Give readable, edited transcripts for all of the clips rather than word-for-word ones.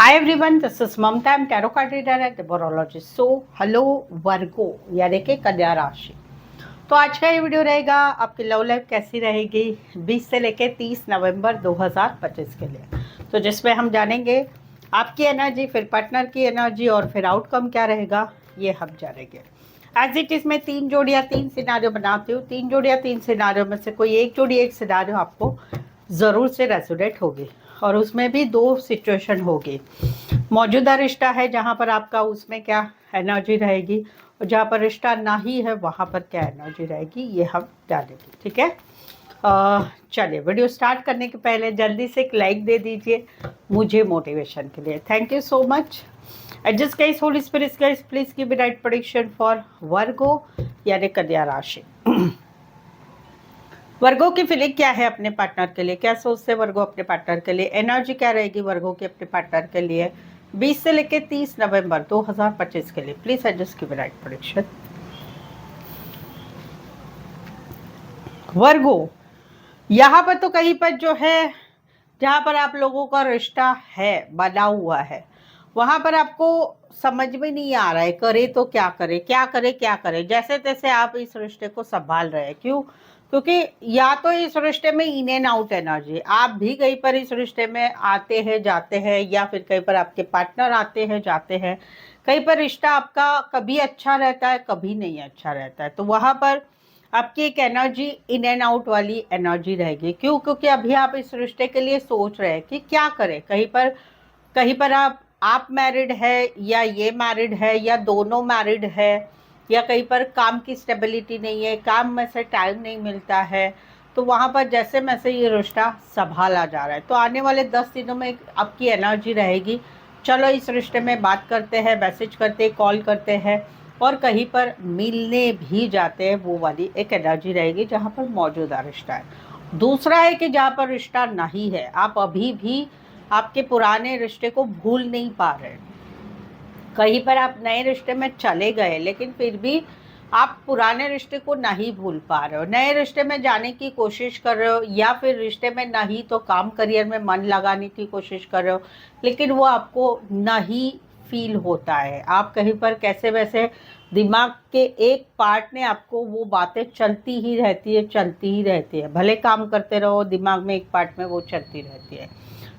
Hi everyone, this is Mamta. I'm tarot card reader and numerologist. So, hello वर्गो यानी कि कन्या राशि। तो आज का ये वीडियो रहेगा आपकी लव लाइफ कैसी रहेगी 20 से लेकर 30 नवंबर 2025 के लिए। तो जिसमें हम जानेंगे आपकी एनर्जी, फिर पार्टनर की एनर्जी और फिर आउटकम क्या रहेगा ये हम जानेंगे। एज इट इज मैं 3 जोड़ियाँ 3 सिनारियो बनाती हूँ। 3 जोड़ियाँ 3 सिनारियो में से कोई एक जोड़ी एक सिनारियो आपको ज़रूर से रेजोनेट होगी और उसमें भी 2 सिचुएशन होगी। मौजूदा रिश्ता है जहाँ पर आपका, उसमें क्या एनर्जी रहेगी, और जहाँ पर रिश्ता नहीं है वहाँ पर क्या एनर्जी रहेगी ये हम जानेंगे। ठीक है, चलिए वीडियो स्टार्ट करने के पहले जल्दी से एक लाइक दे दीजिए मुझे मोटिवेशन के लिए। Thank you so much. Adjust guys, holy spirits guys, please give me right prediction for Virgo यानी कन्या राशि। वर्गो की फीलिंग क्या है अपने पार्टनर के लिए, क्या सोचते हैं वर्गो अपने पार्टनर के लिए, एनर्जी क्या रहेगी वर्गो की अपने पार्टनर के लिए 20 से लेकर 30 नवंबर 2025 के लिए। Please adjust give right prediction. Virgo यहाँ पर तो कहीं पर जो है जहाँ पर आप लोगों का रिश्ता है बना हुआ है वहाँ पर आपको समझ में नहीं आ रहा है करे तो क्या करे, क्या करे क्या करे। जैसे तैसे आप इस रिश्ते को संभाल रहे हैं। क्यों? क्योंकि या तो इस रिश्ते में इन एंड आउट एनर्जी, आप भी कहीं पर इस रिश्ते में आते हैं जाते हैं, या फिर कहीं पर आपके पार्टनर आते हैं जाते हैं। कहीं पर रिश्ता आपका कभी अच्छा रहता है कभी नहीं अच्छा रहता है। तो वहाँ पर आपकी एक एनर्जी इन एंड आउट वाली एनर्जी रहेगी। क्यों? क्योंकि अभी आप इस रिश्ते के लिए सोच रहे हैं कि क्या करें। कहीं पर आप मैरिड है या ये मैरिड है या दोनों मैरिड है, या कहीं पर काम की स्टेबिलिटी नहीं है, काम में से टाइम नहीं मिलता है। तो वहाँ पर जैसे में से ये रिश्ता संभाला जा रहा है। तो आने वाले 10 दिनों में आपकी एनर्जी रहेगी, चलो इस रिश्ते में बात करते हैं, मैसेज करते हैं, कॉल करते हैं और कहीं पर मिलने भी जाते हैं, वो वाली एक एनर्जी रहेगी जहाँ पर मौजूदा रिश्ता है। दूसरा है कि जहाँ पर रिश्ता नहीं है, आप अभी भी आपके पुराने रिश्ते को भूल नहीं पा रहे। कहीं पर आप नए रिश्ते में चले गए लेकिन फिर भी आप पुराने रिश्ते को नहीं भूल पा रहे हो, नए रिश्ते में जाने की कोशिश कर रहे हो, या फिर रिश्ते में नहीं तो काम करियर में मन लगाने की कोशिश कर रहे हो, लेकिन वो आपको नहीं फील होता है। आप कहीं पर कैसे वैसे दिमाग के एक पार्ट ने आपको वो बातें चलती ही रहती है, भले काम करते रहो दिमाग में एक पार्ट में वो चलती रहती है।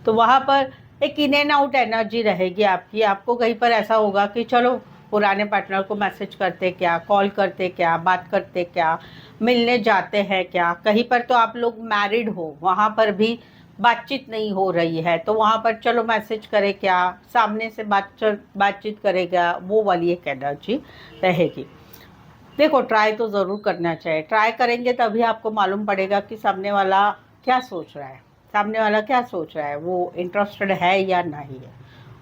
तो वहाँ पर एक इन एंड आउट एनर्जी रहेगी आपकी। आपको कहीं पर ऐसा होगा कि चलो पुराने पार्टनर को मैसेज करते क्या, कॉल करते क्या, बात करते क्या, मिलने जाते हैं क्या। कहीं पर तो आप लोग मैरिड हो, वहाँ पर भी बातचीत नहीं हो रही है, तो वहाँ पर चलो मैसेज करे क्या, सामने से बातचीत करेगा, वो वाली एक एनर्जी रहेगी। देखो, ट्राई तो ज़रूर करना चाहिए। ट्राई करेंगे तभी आपको मालूम पड़ेगा कि सामने वाला क्या सोच रहा है, सामने वाला क्या सोच रहा है, वो इंटरेस्टेड है या नहीं है।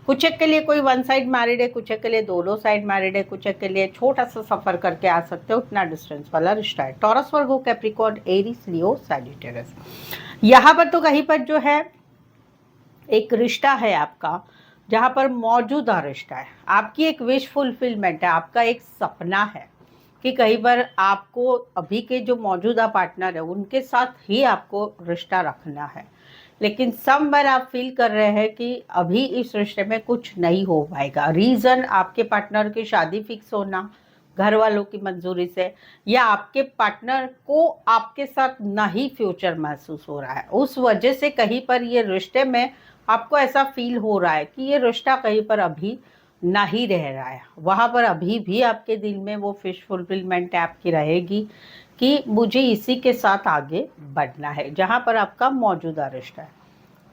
कुछ एक के लिए कोई वन साइड मैरिड है, कुछ एक के लिए दोनों साइड मैरिड है, कुछ एक के लिए छोटा सा सफ़र करके आ सकते हो, उतना डिस्टेंस वाला रिश्ता है। टॉरस, वर्गो, कैप्रिकॉर्न, एरीज, लियो, सैजिटेरियस। यहाँ पर तो कहीं पर जो है एक रिश्ता है आपका जहाँ पर मौजूदा रिश्ता है, आपकी एक विश फुलफिलमेंट है, आपका एक सपना है कि कहीं पर आपको अभी के जो मौजूदा पार्टनर है उनके साथ ही आपको रिश्ता रखना है। लेकिन समवेयर आप फील कर रहे हैं कि अभी इस रिश्ते में कुछ नहीं हो पाएगा। रीज़न आपके पार्टनर की शादी फिक्स होना घर वालों की मंजूरी से, या आपके पार्टनर को आपके साथ नहीं फ्यूचर महसूस हो रहा है, उस वजह से कहीं पर ये रिश्ते में आपको ऐसा फील हो रहा है कि ये रिश्ता कहीं पर अभी नहीं रह रहा है। वहाँ पर अभी भी आपके दिल में वो फिश फुलफिलमेंट आपकी रहेगी कि मुझे इसी के साथ आगे बढ़ना है, जहाँ पर आपका मौजूदा रिश्ता है।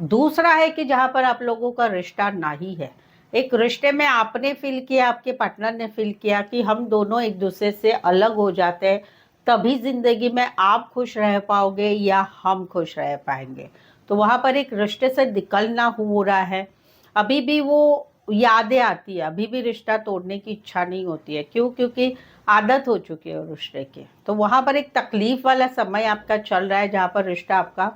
दूसरा है कि जहाँ पर आप लोगों का रिश्ता नहीं है, एक रिश्ते में आपने फील किया, आपके पार्टनर ने फील किया कि हम दोनों एक दूसरे से अलग हो जाते हैं तभी ज़िंदगी में आप खुश रह पाओगे या हम खुश रह पाएंगे। तो वहाँ पर एक रिश्ते से निकलना हो रहा है, अभी भी वो यादें आती है, अभी भी रिश्ता तोड़ने की इच्छा नहीं होती है। क्यों? क्योंकि आदत हो चुकी है रिश्ते की। तो वहाँ पर एक तकलीफ वाला समय आपका चल रहा है जहाँ पर रिश्ता आपका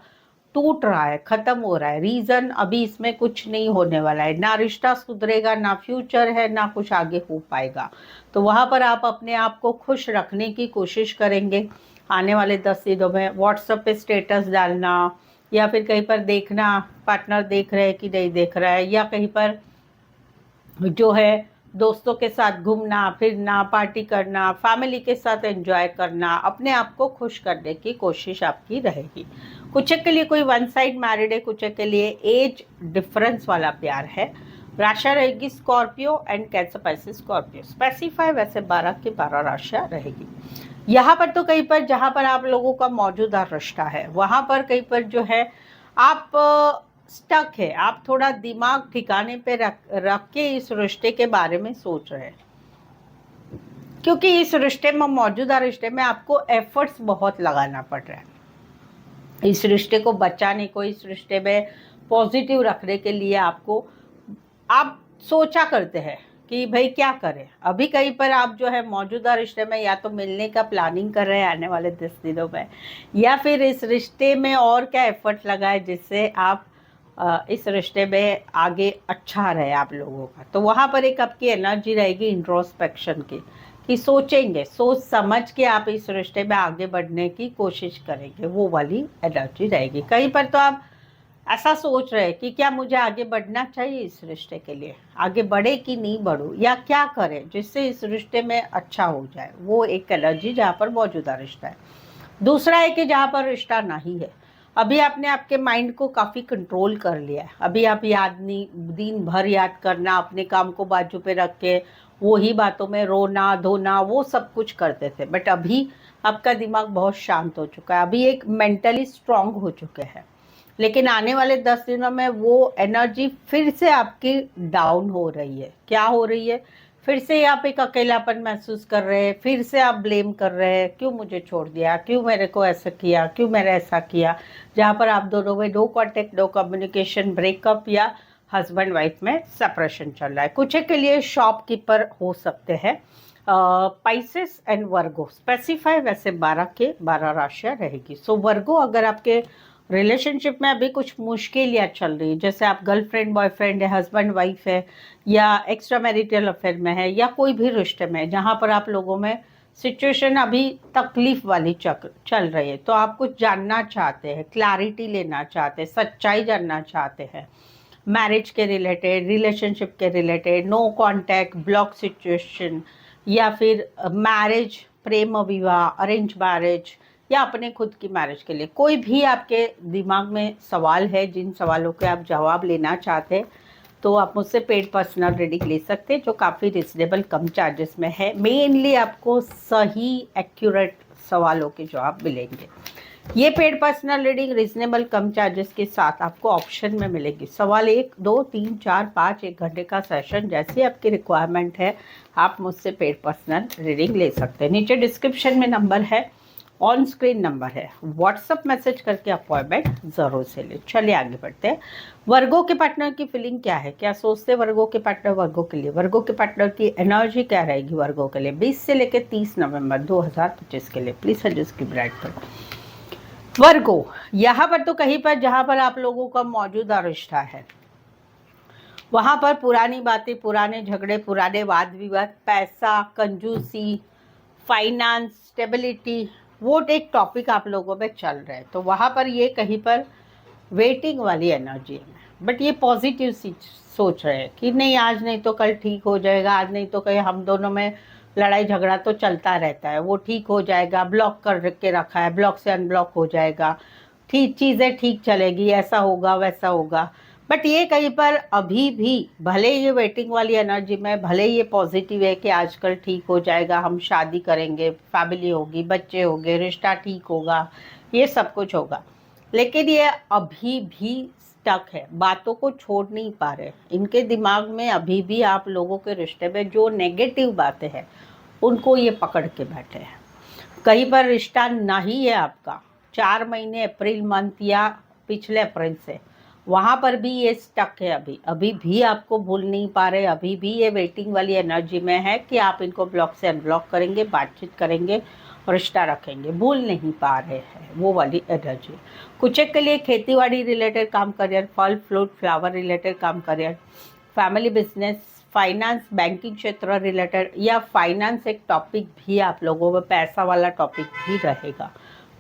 टूट रहा है, खत्म हो रहा है। रीज़न अभी इसमें कुछ नहीं होने वाला है, ना रिश्ता सुधरेगा, ना फ्यूचर है, ना कुछ आगे हो पाएगा। तो वहाँ पर आप अपने आप को खुश रखने की कोशिश करेंगे आने वाले 10 दिनों में। व्हाट्सएप पे स्टेटस डालना, या फिर कहीं पर देखना पार्टनर देख रहे हैं कि नहीं देख रहा है, या कहीं पर जो है दोस्तों के साथ घूमना फिरना, पार्टी करना, फैमिली के साथ एंजॉय करना, अपने आप को खुश करने की कोशिश आपकी रहेगी। कुछ के लिए कोई वन साइड मैरिड है, कुछ के लिए एज डिफरेंस वाला प्यार है। राशियाँ रहेगी स्कॉर्पियो एंड कैंसर, पैसे स्कॉर्पियो स्पेसिफाई, वैसे 12 की 12 राशियाँ रहेगी। यहाँ पर तो कहीं पर जहाँ पर आप लोगों का मौजूदा रिश्ता है वहाँ पर कहीं पर जो है आप स्टक है, आप थोड़ा दिमाग ठिकाने पे रख के इस रिश्ते के बारे में सोच रहे हैं, क्योंकि इस रिश्ते में, मौजूदा रिश्ते में आपको एफर्ट्स बहुत लगाना पड़ रहा है इस रिश्ते को बचाने को, इस रिश्ते में पॉजिटिव रखने के लिए आपको, आप सोचा करते हैं कि भाई क्या करें। अभी कहीं पर आप जो है मौजूदा रिश्ते में या तो मिलने का प्लानिंग कर रहे हैं आने वाले 10 दिनों में, या फिर इस रिश्ते में और क्या एफर्ट लगाए जिससे आप इस रिश्ते में आगे अच्छा रहे आप लोगों का। तो वहाँ पर एक आपकी एनर्जी रहेगी इंट्रोस्पेक्शन की, कि सोचेंगे, सोच समझ के आप इस रिश्ते में आगे बढ़ने की कोशिश करेंगे, वो वाली एनर्जी रहेगी। कहीं पर तो आप ऐसा सोच रहे हैं कि क्या मुझे आगे बढ़ना चाहिए इस रिश्ते के लिए, आगे बढ़े कि नहीं बढ़ूँ, या क्या करें जिससे इस रिश्ते में अच्छा हो जाए, वो एक एनर्जी जहाँ पर मौजूदा रिश्ता है। दूसरा है कि जहाँ पर रिश्ता नहीं है, अभी आपने आपके माइंड को काफ़ी कंट्रोल कर लिया है। अभी आप याद नहीं, दिन भर याद करना, अपने काम को बाजू पे रख के वही बातों में रोना धोना वो सब कुछ करते थे, बट अभी आपका दिमाग बहुत शांत हो चुका है, अभी एक मेंटली स्ट्रांग हो चुके हैं। लेकिन आने वाले 10 दिनों में वो एनर्जी फिर से आपकी डाउन हो रही है। क्या हो रही है? फिर से आप एक अकेलापन महसूस कर रहे हैं, फिर से आप ब्लेम कर रहे हैं, क्यों मुझे छोड़ दिया, क्यों मेरे को ऐसा किया, क्यों मैंने ऐसा किया। जहाँ पर आप दोनों में no contact, no communication, breakup या हस्बैंड वाइफ में सेपरेशन चल रहा है। कुछ के लिए शॉपकीपर हो सकते हैं। पाइसेस एंड वर्गो स्पेसिफाई, वैसे 12 के 12 राशियाँ रहेगी। सो वर्गो, अगर आपके रिलेशनशिप में अभी कुछ मुश्किलियाँ चल रही है, जैसे आप गर्लफ्रेंड बॉयफ्रेंड है, हस्बैंड वाइफ है, या एक्स्ट्रा मैरिटल अफेयर में है, या कोई भी रिश्ते में जहाँ पर आप लोगों में सिचुएशन अभी तकलीफ वाली चल रही है, तो आप कुछ जानना चाहते हैं, क्लैरिटी लेना चाहते हैं, सच्चाई जानना चाहते हैं मैरिज के रिलेटेड, रिलेशनशिप के related, no contact, block situation, या फिर मैरिज, प्रेम विवाह, अरेंज मैरिज, या अपने खुद की मैरिज के लिए कोई भी आपके दिमाग में सवाल है, जिन सवालों के आप जवाब लेना चाहते हैं, तो आप मुझसे पेड पर्सनल रीडिंग ले सकते हैं, जो काफ़ी रिजनेबल कम चार्जेस में है। मेनली आपको सही एक्यूरेट सवालों के जवाब मिलेंगे। ये पेड पर्सनल रीडिंग रिजनेबल कम चार्जेस के साथ आपको ऑप्शन में मिलेगी। सवाल 1, 2, 3, 4, 5, 1 घंटे का सेशन, जैसी आपकी रिक्वायरमेंट है आप मुझसे पेड पर्सनल रीडिंग ले सकते हैं। नीचे डिस्क्रिप्शन में नंबर है, ऑन स्क्रीन नंबर है, व्हाट्सअप मैसेज करके अपॉइंटमेंट ज़रूर से ले। चलिए आगे बढ़ते हैं। वर्गों के पार्टनर की फीलिंग क्या है, क्या सोचते वर्गों के पार्टनर वर्गों के लिए, वर्गों के पार्टनर की एनर्जी क्या रहेगी वर्गों के लिए 20 से लेकर 30 नवंबर 2025 के लिए। प्लीज सजेस्ट की ब्राइट पर वर्गो। यहाँ पर तो कहीं पर जहाँ पर आप लोगों का मौजूदा रिश्ता है वहाँ पर पुरानी बातें, पुराने झगड़े, पुराने वाद विवाद, पैसा, कंजूसी, फाइनेंस, स्टेबिलिटी, वो एक टॉपिक आप लोगों में चल रहा है। तो वहाँ पर ये कहीं पर वेटिंग वाली एनर्जी है, बट ये पॉजिटिव सी सोच रहे हैं कि नहीं, आज नहीं तो कल ठीक हो जाएगा, आज नहीं तो कहीं, हम दोनों में लड़ाई झगड़ा तो चलता रहता है, वो ठीक हो जाएगा, ब्लॉक कर के रखा है, ब्लॉक से अनब्लॉक हो जाएगा, ठीक चीज़ें ठीक चलेगी, ऐसा होगा वैसा होगा। बट ये कहीं पर अभी भी, भले ये वेटिंग वाली एनर्जी में, भले ये पॉजिटिव है कि आजकल ठीक हो जाएगा, हम शादी करेंगे, फैमिली होगी, बच्चे होंगे, रिश्ता ठीक होगा, ये सब कुछ होगा, लेकिन ये अभी भी स्टक है, बातों को छोड़ नहीं पा रहे। इनके दिमाग में अभी भी आप लोगों के रिश्ते में जो नेगेटिव बातें हैं उनको ये पकड़ के बैठे हैं। कहीं पर रिश्ता नहीं है आपका 4 महीने, अप्रैल मंथ या पिछले अप्रैल से, वहाँ पर भी ये स्टक है, अभी भी आपको भूल नहीं पा रहे, अभी भी ये वेटिंग वाली एनर्जी में है कि आप इनको ब्लॉक से अनब्लॉक करेंगे, बातचीत करेंगे, रिश्ता रखेंगे, भूल नहीं पा रहे हैं, वो वाली एनर्जी। कुछ एक के लिए खेतीबाड़ी रिलेटेड काम करियर, फल फ्रूट फ्लावर रिलेटेड काम career, family business, finance, banking क्षेत्र रिलेटेड, या फाइनेंस एक टॉपिक भी आप लोगों में, पैसा वाला टॉपिक भी रहेगा।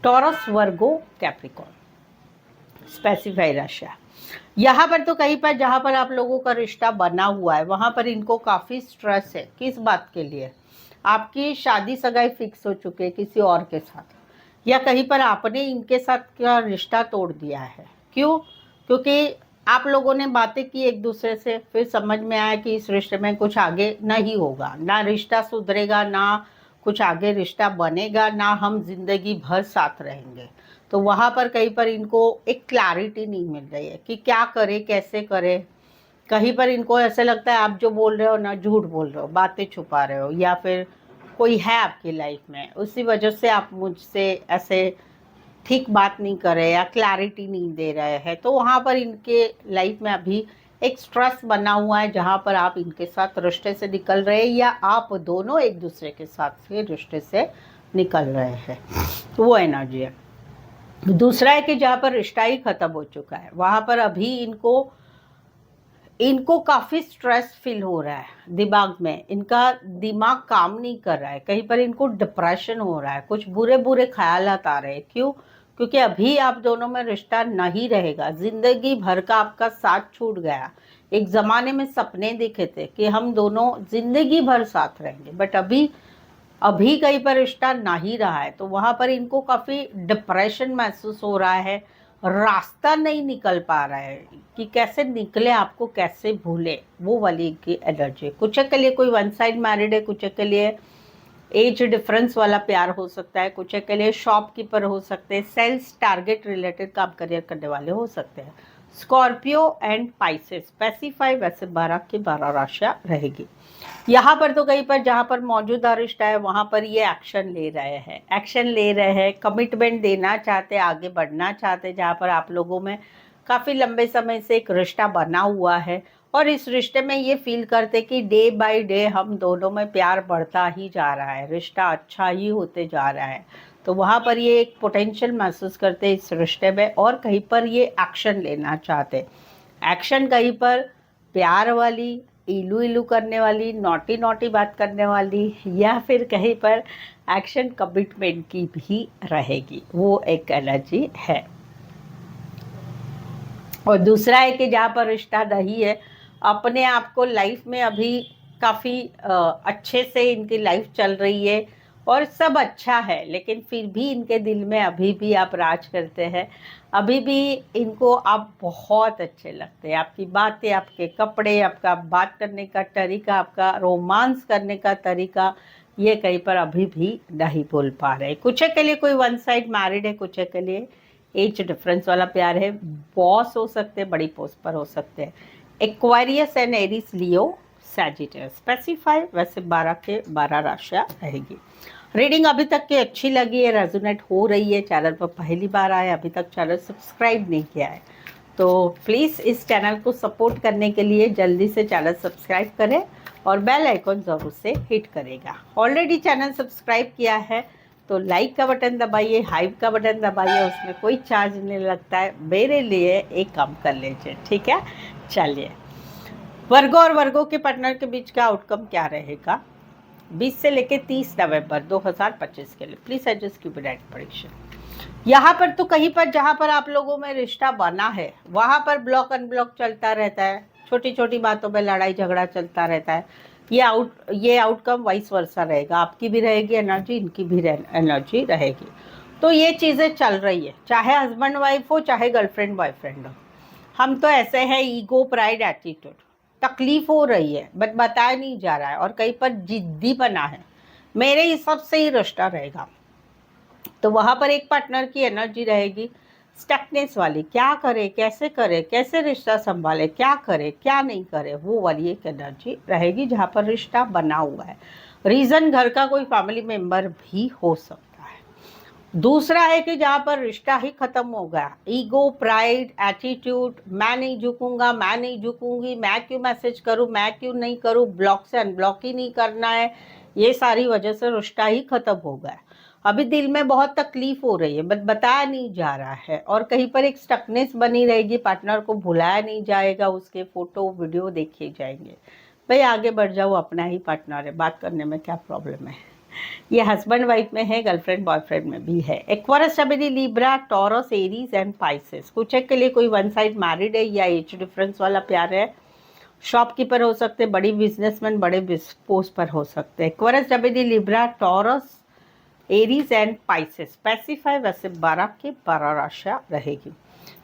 टॉरस, वर्गो, कैप्रिकॉर्न स्पेसिफाई राशियाँ। यहाँ पर तो कहीं पर जहाँ पर आप लोगों का रिश्ता बना हुआ है वहाँ पर इनको काफ़ी स्ट्रेस है। किस बात के लिए? आपकी शादी सगाई फिक्स हो चुके किसी और के साथ, या कहीं पर आपने इनके साथ का रिश्ता तोड़ दिया है। क्यों? क्योंकि आप लोगों ने बातें की एक दूसरे से, फिर समझ में आया कि इस रिश्ते में कुछ आगे नहीं होगा, ना रिश्ता सुधरेगा, ना कुछ आगे रिश्ता बनेगा, ना हम जिंदगी भर साथ रहेंगे। तो वहाँ पर कहीं पर इनको एक क्लैरिटी नहीं मिल रही है कि क्या करे, कैसे करे। कहीं पर इनको ऐसे लगता है आप जो बोल रहे हो ना, झूठ बोल रहे हो, बातें छुपा रहे हो, या फिर कोई है आपकी लाइफ में, उसी वजह से आप मुझसे ऐसे ठीक बात नहीं कर रहे या क्लैरिटी नहीं दे रहे हैं। तो वहाँ पर इनके लाइफ में अभी एक स्ट्रेस बना हुआ है, जहाँ पर आप इनके साथ रिश्ते से निकल रहे हैं या आप दोनों एक दूसरे के साथ से रिश्ते से निकल रहे हैं। तो वो एनर्जी है। दूसरा है कि जहाँ पर रिश्ता ही खत्म हो चुका है, वहाँ पर अभी इनको काफ़ी स्ट्रेस फील हो रहा है दिमाग में। इनका दिमाग काम नहीं कर रहा है, कहीं पर इनको डिप्रेशन हो रहा है, कुछ बुरे बुरे ख्यालात आ रहे हैं। क्यों? क्योंकि अभी आप दोनों में रिश्ता नहीं रहेगा, जिंदगी भर का आपका साथ छूट गया। एक ज़माने में सपने दिखे थे कि हम दोनों जिंदगी भर साथ रहेंगे, बट अभी अभी कहीं पर रिश्ता नहीं रहा है। तो वहाँ पर इनको काफ़ी डिप्रेशन महसूस हो रहा है, रास्ता नहीं निकल पा रहा है कि कैसे निकले, आपको कैसे भूले, वो वाली की एनर्जी। कुछ के लिए कोई वन साइड मैरिड है, कुछ के लिए एज डिफरेंस वाला प्यार हो सकता है, कुछ के लिए शॉपकीपर हो सकते हैं, सेल्स टारगेट रिलेटेड काम करियर करने वाले हो सकते हैं। स्कॉर्पियो एंड पाइसेस स्पेसिफाई, वैसे 12 की 12 राशियाँ रहेगी। यहाँ पर तो कहीं पर जहाँ पर मौजूदा रिश्ता है वहाँ पर ये एक्शन ले रहे हैं, कमिटमेंट देना चाहते, आगे बढ़ना चाहते। जहाँ पर आप लोगों में काफ़ी लंबे समय से एक रिश्ता बना हुआ है और इस रिश्ते में ये फील करते कि डे बाय डे हम दोनों में प्यार बढ़ता ही जा रहा है, रिश्ता अच्छा ही होते जा रहा है। तो वहाँ पर ये एक पोटेंशियल महसूस करते इस रिश्ते में और कहीं पर ये एक्शन लेना चाहते। एक्शन कहीं पर प्यार वाली, इलू इलू करने वाली, नॉटी नॉटी बात करने वाली, या फिर कहीं पर एक्शन कमिटमेंट की भी रहेगी। वो एक एनर्जी है। और दूसरा है कि जहाँ पर रिश्ता नहीं है, अपने आप को लाइफ में अभी काफ़ी अच्छे से इनकी लाइफ चल रही है और सब अच्छा है, लेकिन फिर भी इनके दिल में अभी भी आप राज करते हैं। अभी भी इनको आप बहुत अच्छे लगते हैं, आपकी बातें, आपके कपड़े, आपका बात करने का तरीका, आपका रोमांस करने का तरीका, ये कहीं पर अभी भी नहीं बोल पा रहे। कुछ के लिए कोई वन साइड मैरिड है, कुछ के लिए एज डिफरेंस वाला प्यार है, बॉस हो सकते हैं, बड़ी पोस्ट पर हो सकते हैं। Aquarius and Aries, Leo, Sagittarius specify, वैसे 12 के 12 राशियाँ रहेगी। रीडिंग अभी तक की अच्छी लगी है, रेजोनेट हो रही है, चैनल पर पहली बार आए, अभी तक चैनल सब्सक्राइब नहीं किया है तो प्लीज़ इस चैनल को सपोर्ट करने के लिए जल्दी से चैनल सब्सक्राइब करें और बेल आइकॉन ज़रूर से हिट करेगा। ऑलरेडी चैनल सब्सक्राइब किया है तो लाइक का बटन दबाइए, हाइप का बटन दबाइए, उसमें कोई चार्ज नहीं लगता है। मेरे लिए एक काम कर लीजिए, ठीक है? चलिए, वर्गो और वर्गो के पार्टनर के बीच का आउटकम क्या रहेगा 20 से लेकर 30 नवंबर 2025 के लिए? प्लीज एडजस्ट की प्रेडिक्शन। यहाँ पर तो कहीं पर जहाँ पर आप लोगों में रिश्ता बना है वहाँ पर ब्लॉक अनब्लॉक चलता रहता है, छोटी छोटी बातों पे लड़ाई झगड़ा चलता रहता है। ये आउटकम वाइस वर्सा रहेगा, आपकी भी रहेगी एनर्जी, इनकी भी एनर्जी रहेगी। तो ये चीज़ें चल रही है, चाहे हस्बैंड वाइफ हो, चाहे गर्लफ्रेंड बॉयफ्रेंड हो। हम तो ऐसे हैं, ईगो प्राइड एटीट्यूड, तकलीफ हो रही है बट बताया नहीं जा रहा है और कहीं पर जिद्दी बना है, मेरे हिसाब से ही रिश्ता रहेगा। तो वहाँ पर एक पार्टनर की एनर्जी रहेगी स्टकनेस वाली, क्या करे, कैसे रिश्ता संभाले, क्या करे क्या नहीं करे, वो वाली एक एनर्जी रहेगी जहाँ पर रिश्ता बना हुआ है। रीज़न घर का कोई फैमिली मेम्बर भी हो सकता है। दूसरा है कि जहाँ पर रिश्ता ही खत्म हो गया, ईगो प्राइड एटीट्यूड, मैं नहीं झुकूंगा, मैं नहीं झुकूंगी, मैं क्यों मैसेज करूँ, मैं क्यों नहीं करूँ, ब्लॉक से अनब्लॉक ही नहीं करना है, ये सारी वजह से रिश्ता ही खत्म हो गया। अभी दिल में बहुत तकलीफ हो रही है बट बताया नहीं जा रहा है और कहीं पर एक स्टकनेस बनी रहेगी, पार्टनर को भुलाया नहीं जाएगा, उसके फोटो वीडियो देखे जाएंगे। भाई आगे बढ़ जाओ, अपना ही पार्टनर है, बात करने में क्या प्रॉब्लम है। ये हस्बैंड वाइफ में है, गर्लफ्रेंड बॉयफ्रेंड में भी है। Aquarius, Gemini, Libra, taurus, Aries and Pisces. कुछ एक के लिए कोई वन साइड मैरिड है या एज डिफरेंस वाला प्यार है। शॉपकीपर हो सकते, बड़ी बिजनेसमैन, बड़े पोस्ट पर हो सकते हैं। Aquarius, Gemini, Libra, taurus, Aries and Pisces. Specify वैसे 12 की 12 राशियां रहेगी।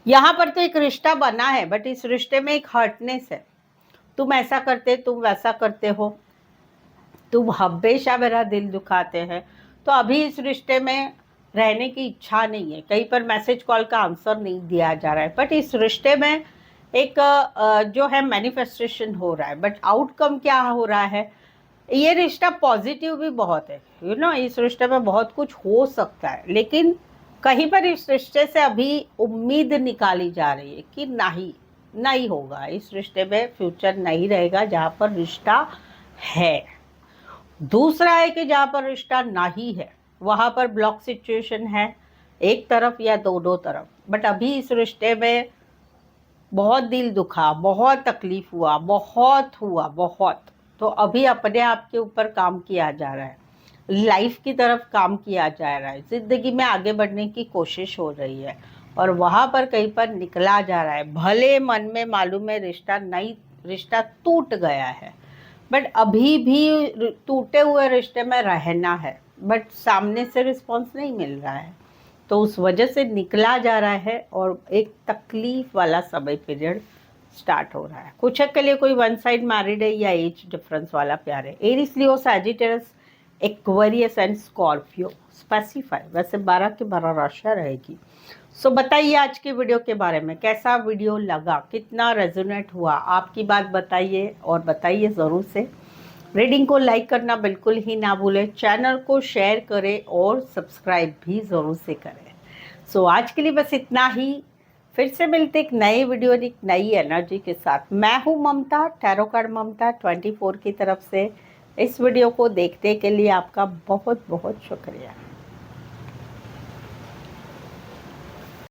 यहाँ पर तो एक रिश्ता बना है, बट इस रिश्ते में एक हर्टनेस है। तुम ऐसा करते, तुम वैसा करते हो, तुम हमेशा मेरा दिल दुखाते हैं। तो अभी इस रिश्ते में रहने की इच्छा नहीं है। कहीं पर मैसेज कॉल का आंसर नहीं दिया जा रहा है, बट इस रिश्ते में एक जो है मैनिफेस्टेशन हो रहा है। बट आउटकम क्या हो रहा है, ये रिश्ता पॉजिटिव भी बहुत है। इस रिश्ते में बहुत कुछ हो सकता है, लेकिन कहीं पर इस रिश्ते से अभी उम्मीद निकाली जा रही है कि नहीं होगा, इस रिश्ते में फ्यूचर नहीं रहेगा जहाँ पर रिश्ता है। दूसरा है कि जहाँ पर रिश्ता नहीं है वहाँ पर ब्लॉक सिचुएशन है, एक तरफ या दोनों तरफ। बट अभी इस रिश्ते में बहुत दिल दुखा, बहुत तकलीफ हुआ, बहुत। तो अभी अपने आप के ऊपर काम किया जा रहा है, लाइफ की तरफ काम किया जा रहा है, जिंदगी में आगे बढ़ने की कोशिश हो रही है, और वहाँ पर कहीं पर निकला जा रहा है। भले मन में मालूम है रिश्ता टूट गया है, बट अभी भी टूटे हुए रिश्ते में रहना है, बट सामने से रिस्पॉन्स नहीं मिल रहा है, तो उस वजह से निकला जा रहा है और एक तकलीफ वाला समय पीरियड स्टार्ट हो रहा है। कुछ के लिए कोई वन साइड मैरिड है या एज डिफरेंस वाला प्यार है। Aries, Leo, Sagittarius, Aquarius and Scorpio. Specify वैसे 12 की 12 राशियाँ रहेगी। सो बताइए आज की वीडियो के बारे में, कैसा वीडियो लगा, कितना रेजोनेट हुआ, आपकी बात बताइए और बताइए ज़रूर से। रीडिंग को लाइक करना बिल्कुल ही ना भूलें, चैनल को शेयर करें और सब्सक्राइब भी ज़रूर से करें। सो आज के लिए बस इतना ही। फिर से मिलते एक नए वीडियो एक नई एनर्जी के साथ। मैं हूँ ममता, टैरो कार्ड ममता 24 की तरफ से। इस वीडियो को देखने के लिए आपका बहुत बहुत शुक्रिया।